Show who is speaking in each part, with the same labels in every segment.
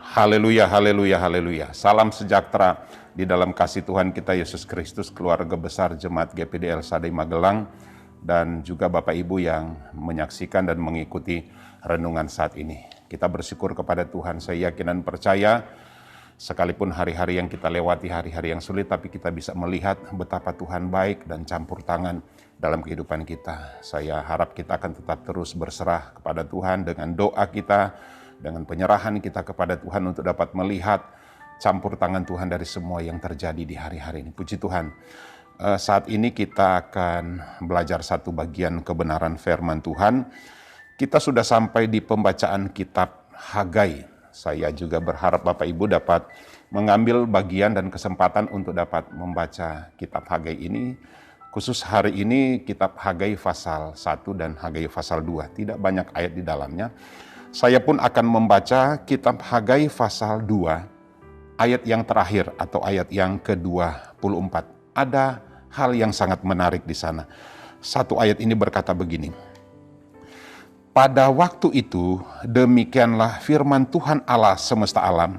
Speaker 1: Haleluya, haleluya, haleluya. Salam sejahtera di dalam kasih Tuhan kita Yesus Kristus, keluarga besar Jemaat GPDL Sadai Magelang, dan juga Bapak Ibu yang menyaksikan dan mengikuti renungan saat ini. Kita bersyukur kepada Tuhan, saya yakin dan percaya, sekalipun hari-hari yang kita lewati, hari-hari yang sulit, tapi kita bisa melihat betapa Tuhan baik dan campur tangan dalam kehidupan kita. Saya harap kita akan tetap terus berserah kepada Tuhan dengan doa kita, dengan penyerahan kita kepada Tuhan untuk dapat melihat campur tangan Tuhan dari semua yang terjadi di hari-hari ini. Puji Tuhan. Saat ini kita akan belajar satu bagian kebenaran firman Tuhan. Kita sudah sampai di pembacaan kitab Hagai. Saya juga berharap Bapak Ibu dapat mengambil bagian dan kesempatan untuk dapat membaca kitab Hagai ini. Khusus hari ini kitab Hagai pasal 1 dan Hagai pasal 2. Tidak banyak ayat di dalamnya. Saya pun akan membaca kitab Hagai pasal 2, ayat yang terakhir atau ayat yang ke-24. Ada hal yang sangat menarik di sana. Satu ayat ini berkata begini. Pada waktu itu, demikianlah firman Tuhan Allah semesta alam.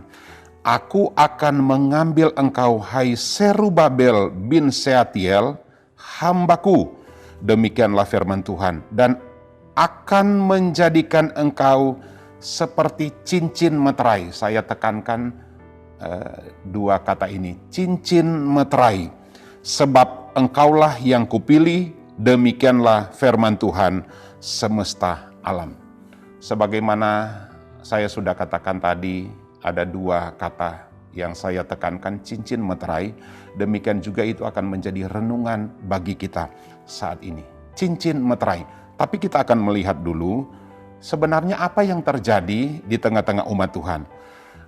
Speaker 1: Aku akan mengambil engkau, hai Serubabel bin Sealtiel, hambaku. Demikianlah firman Tuhan. Dan akan menjadikan engkau seperti cincin meterai. Saya tekankan dua kata ini, cincin meterai. Sebab engkaulah yang kupilih, demikianlah firman Tuhan semesta alam. Sebagaimana saya sudah katakan tadi, ada dua kata yang saya tekankan, cincin meterai. Demikian juga itu akan menjadi renungan bagi kita saat ini. Cincin meterai. Tapi kita akan melihat dulu sebenarnya apa yang terjadi di tengah-tengah umat Tuhan.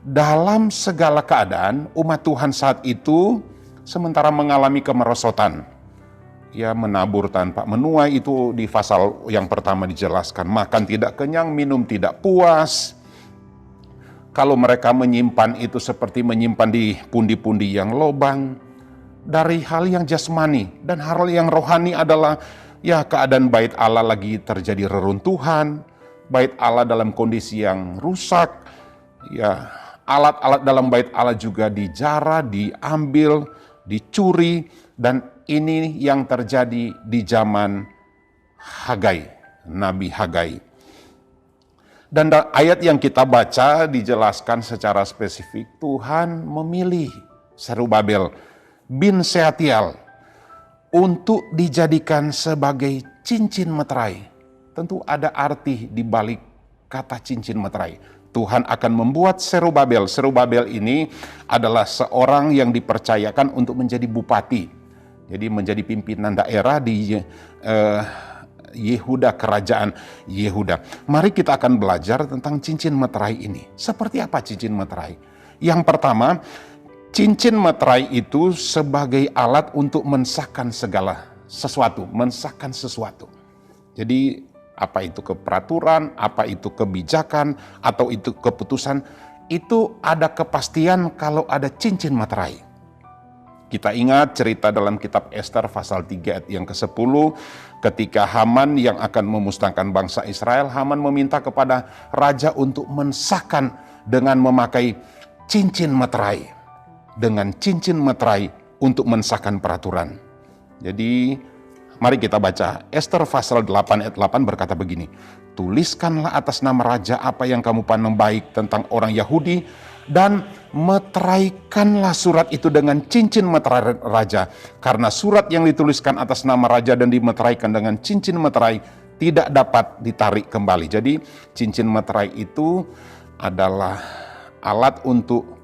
Speaker 1: Dalam segala keadaan, umat Tuhan saat itu sementara mengalami kemerosotan. Ya, menabur tanpa menuai, itu di pasal yang pertama dijelaskan. Makan tidak kenyang, minum tidak puas. Kalau mereka menyimpan itu seperti menyimpan di pundi-pundi yang lobang. Dari hal yang jasmani dan hal yang rohani adalah ya, keadaan bait Allah lagi terjadi reruntuhan, bait Allah dalam kondisi yang rusak, ya, alat-alat dalam bait Allah juga dijara, diambil, dicuri, dan ini yang terjadi di zaman Hagai, Nabi Hagai. Dan ayat yang kita baca dijelaskan secara spesifik, Tuhan memilih Serubabel bin Sealtiel untuk dijadikan sebagai cincin meterai. Tentu ada arti di balik kata cincin meterai. Tuhan akan membuat Serubabel. Serubabel ini adalah seorang yang dipercayakan untuk menjadi bupati. Jadi menjadi pimpinan daerah di Yehuda, kerajaan Yehuda. Mari kita akan belajar tentang cincin meterai ini. Seperti apa cincin meterai? Yang pertama, cincin meterai itu sebagai alat untuk mensahkan segala sesuatu, mensahkan sesuatu. Jadi apa itu keperaturan, apa itu kebijakan, atau itu keputusan, itu ada kepastian kalau ada cincin meterai. Kita ingat cerita dalam kitab Ester pasal 3 ayat yang ke-10, ketika Haman yang akan memusnahkan bangsa Israel, Haman meminta kepada raja untuk mensahkan dengan memakai cincin meterai. Dengan cincin meterai untuk mensahkan peraturan. Jadi mari kita baca Ester pasal 8 ayat 8 berkata begini. Tuliskanlah atas nama raja apa yang kamu pandang baik tentang orang Yahudi, dan meteraikanlah surat itu dengan cincin meterai raja. Karena surat yang dituliskan atas nama raja dan dimeteraikan dengan cincin meterai tidak dapat ditarik kembali. Jadi cincin meterai itu adalah alat untuk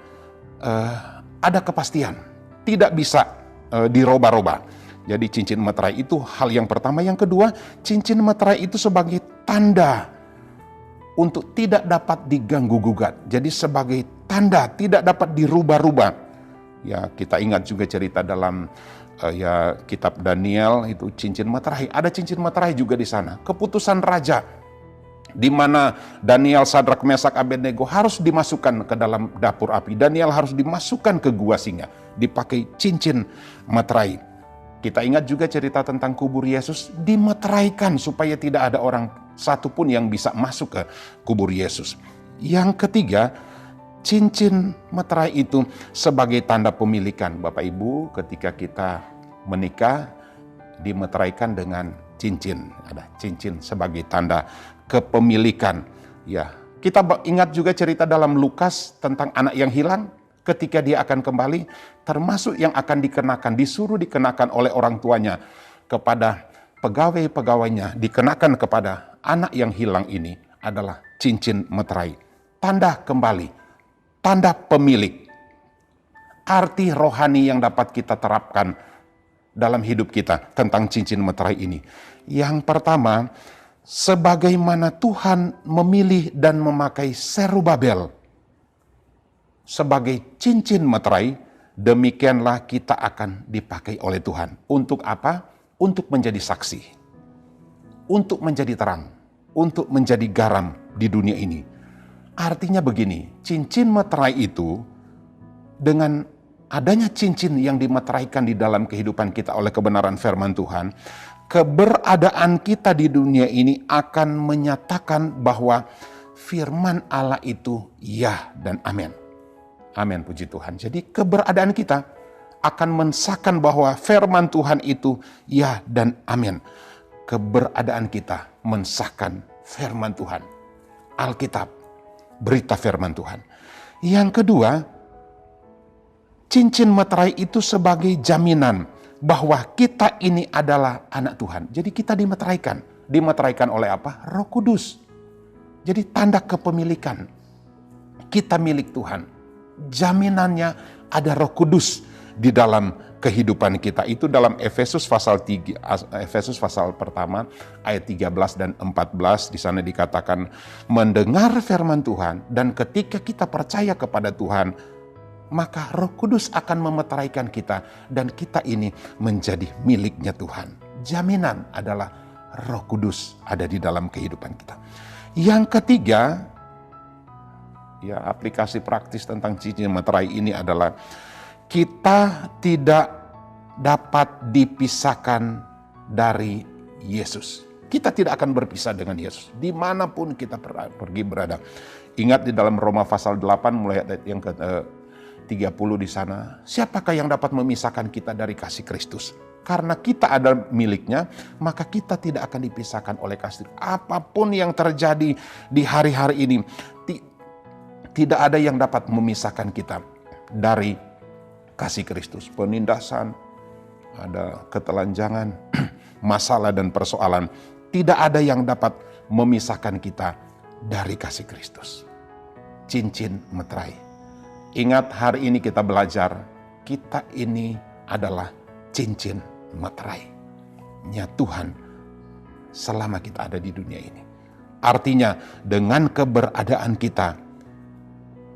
Speaker 1: ada kepastian, tidak bisa dirubah-rubah. Jadi cincin meterai itu hal yang pertama. Yang kedua, cincin meterai itu sebagai tanda untuk tidak dapat diganggu-gugat. Jadi sebagai tanda tidak dapat dirubah-rubah. Ya, kita ingat juga cerita dalam kitab Daniel, itu cincin meterai. Ada cincin meterai juga di sana. Keputusan raja, di mana Daniel, Sadrak, Mesak, Abednego harus dimasukkan ke dalam dapur api. Daniel harus dimasukkan ke gua singa, dipakai cincin meterai. Kita ingat juga cerita tentang kubur Yesus, dimeteraikan supaya tidak ada orang satupun yang bisa masuk ke kubur Yesus. Yang ketiga, cincin meterai itu sebagai tanda pemilikan. Bapak Ibu, ketika kita menikah dimeteraikan dengan cincin. Ada cincin sebagai tanda kepemilikan. Ya, kita ingat juga cerita dalam Lukas tentang anak yang hilang. Ketika dia akan kembali, termasuk yang akan dikenakan, disuruh dikenakan oleh orang tuanya kepada pegawai-pegawainya, dikenakan kepada anak yang hilang ini adalah cincin meterai. Tanda kembali, tanda pemilik. Arti rohani yang dapat kita terapkan dalam hidup kita tentang cincin meterai ini. Yang pertama, sebagaimana Tuhan memilih dan memakai Zerubabel sebagai cincin meterai, demikianlah kita akan dipakai oleh Tuhan. Untuk apa? Untuk menjadi saksi, untuk menjadi terang, untuk menjadi garam di dunia ini. Artinya begini, cincin meterai itu dengan adanya cincin yang dimeteraikan di dalam kehidupan kita oleh kebenaran firman Tuhan, keberadaan kita di dunia ini akan menyatakan bahwa firman Allah itu ya dan amin. Amin, puji Tuhan. Jadi keberadaan kita akan mensahkan bahwa firman Tuhan itu ya dan amin. Keberadaan kita mensahkan firman Tuhan. Alkitab, berita firman Tuhan. Yang kedua, cincin meterai itu sebagai jaminan bahwa kita ini adalah anak Tuhan. Jadi kita dimeteraikan. Dimeteraikan oleh apa? Roh Kudus. Jadi tanda kepemilikan. Kita milik Tuhan. Jaminannya ada Roh Kudus di dalam kehidupan kita. Itu dalam Efesus pasal pertama ayat 13 dan 14, di sana dikatakan mendengar firman Tuhan, dan ketika kita percaya kepada Tuhan, maka Roh Kudus akan memeteraikan kita dan kita ini menjadi miliknya Tuhan. Jaminan adalah Roh Kudus ada di dalam kehidupan kita. Yang ketiga, ya, aplikasi praktis tentang cincin meterai ini adalah kita tidak dapat dipisahkan dari Yesus. Kita tidak akan berpisah dengan Yesus dimanapun kita pergi berada. Ingat di dalam Roma pasal 8 mulai ayat yang ke-30 di sana, siapakah yang dapat memisahkan kita dari kasih Kristus? Karena kita ada miliknya, maka kita tidak akan dipisahkan oleh kasih. Apapun yang terjadi di hari-hari ini, tidak ada yang dapat memisahkan kita dari kasih Kristus. Penindasan, ada ketelanjangan, masalah dan persoalan. Tidak ada yang dapat memisahkan kita dari kasih Kristus. Cincin meterai. Ingat, hari ini kita belajar, kita ini adalah cincin meterai-nya Tuhan selama kita ada di dunia ini. Artinya dengan keberadaan kita,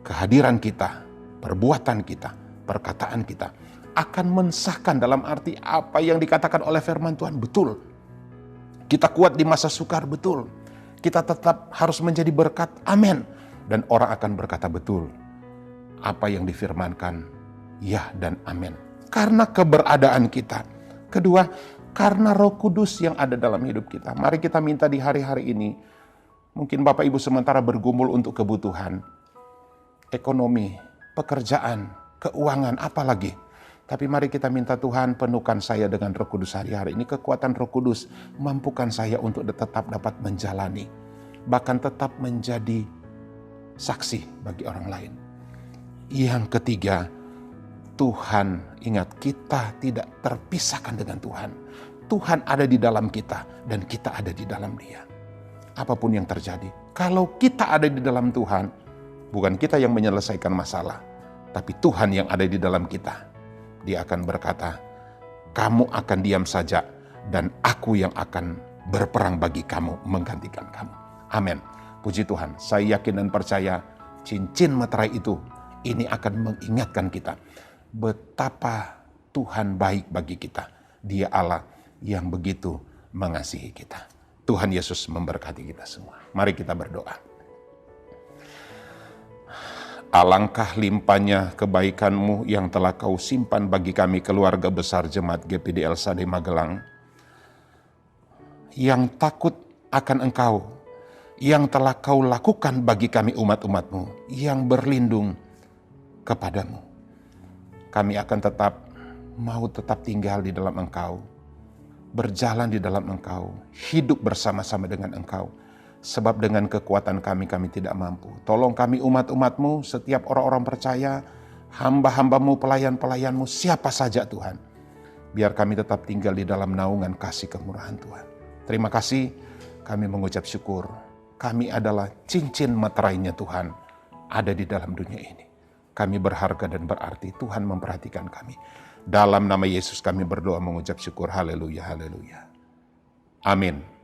Speaker 1: kehadiran kita, perbuatan kita, perkataan kita akan mensahkan, dalam arti apa yang dikatakan oleh firman Tuhan betul. Kita kuat di masa sukar, betul. Kita tetap harus menjadi berkat, amin. Dan orang akan berkata betul. Apa yang difirmankan, ya dan amin. Karena keberadaan kita. Kedua, karena Roh Kudus yang ada dalam hidup kita. Mari kita minta di hari-hari ini, mungkin Bapak Ibu sementara bergumul untuk kebutuhan ekonomi, pekerjaan, keuangan, apalagi. Tapi mari kita minta Tuhan, penuhkan saya dengan Roh Kudus hari-hari ini. Kekuatan Roh Kudus mampukan saya untuk tetap dapat menjalani, bahkan tetap menjadi saksi bagi orang lain. Yang ketiga, Tuhan, ingat, kita tidak terpisahkan dengan Tuhan. Tuhan ada di dalam kita dan kita ada di dalam Dia. Apapun yang terjadi, kalau kita ada di dalam Tuhan, bukan kita yang menyelesaikan masalah, tapi Tuhan yang ada di dalam kita. Dia akan berkata, kamu akan diam saja dan aku yang akan berperang bagi kamu, menggantikan kamu. Amin. Puji Tuhan, saya yakin dan percaya cincin meterai itu ini akan mengingatkan kita betapa Tuhan baik bagi kita. Dia Allah yang begitu mengasihi kita. Tuhan Yesus memberkati kita semua. Mari kita berdoa. Alangkah limpahnya kebaikan-Mu yang telah Kau simpan bagi kami keluarga besar Jemaat GPD El Shaddai Magelang, yang takut akan Engkau yang telah kau lakukan bagi kami umat-umat-Mu yang berlindung kepadamu. Kami akan tetap tinggal di dalam Engkau, berjalan di dalam Engkau, hidup bersama-sama dengan Engkau. Sebab dengan kekuatan kami tidak mampu. Tolong kami umat-umat-Mu, setiap orang-orang percaya, hamba-hamba-Mu, pelayan-pelayan-Mu, siapa saja Tuhan. Biar kami tetap tinggal di dalam naungan kasih kemurahan Tuhan. Terima kasih, kami mengucap syukur. Kami adalah cincin materainya Tuhan, ada di dalam dunia ini. Kami berharga dan berarti, Tuhan memperhatikan kami. Dalam nama Yesus kami berdoa mengucap syukur, haleluya, haleluya. Amin.